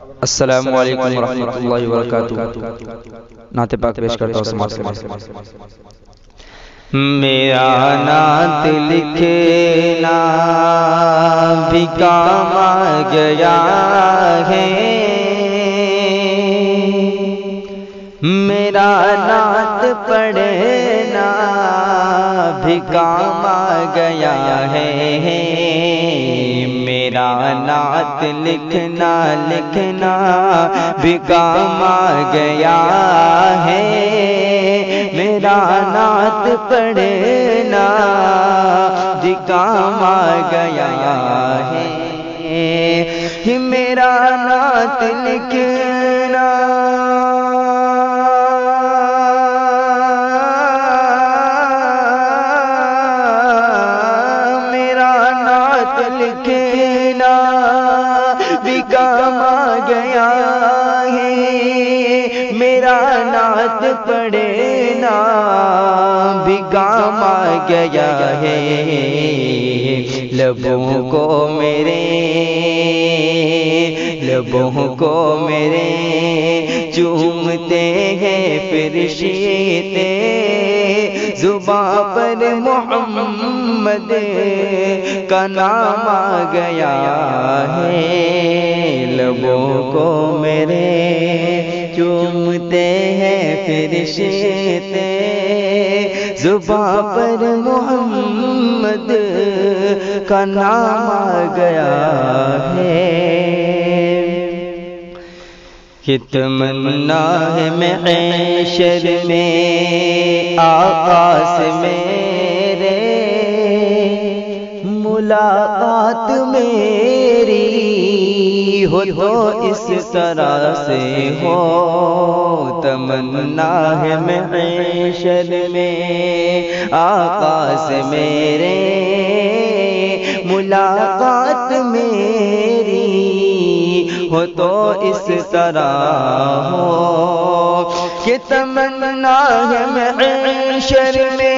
السلام علیکم ورحمۃ اللہ وبرکاتہ۔ نعت پاک پیش کرتا ہوں سماعت کریں۔ میرا نعت لکھنا بھی کام آ گیا ہے، میرا نعت پڑھنا بھی کام آ گیا ہے، میرا نعت لکھنا بھی کام آ گیا ہے، میرا نعت پڑھنا بھی کام آ گیا ہے، میرا نعت لکھنا بھی کام آ گیا ہے، میرا نعت پڑھنا بھی کام آ گیا ہے، لبوں کو میرے چومتے ہیں فرشتے، زباں پر محمد کا نام آ گیا ہے، لبوں کو میرے چومتے ہیں فرشتے، زباں پر محمد کا نام آ گیا ہے، کہ تمنا ہے محشر میں آقا سے میرے، ملاقات میری ہو تو اس طرح سے ہو، تمنا ہے محشر میں آقا سے میرے، ملاقات میری ہو تو اس طرح ہو، کہ تمنا ہے محشر میں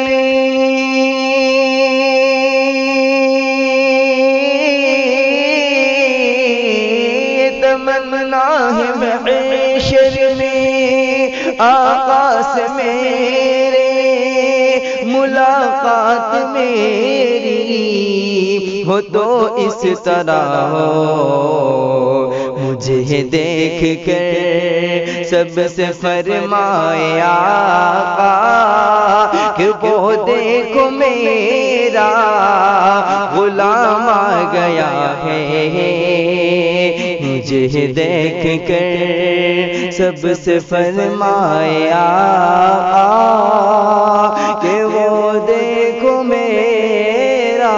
محشر میں آقا سے میرے، ملاقات میری ہو تو اس طرح ہو، مجھے دیکھ کر سب سے فرمائے آقا کہ وہ دیکھو میرا غلام آ گیا ہے، مجھے دیکھ کر سب سے فرمائے آقا کہ وہ دیکھو میرا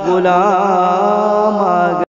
غلام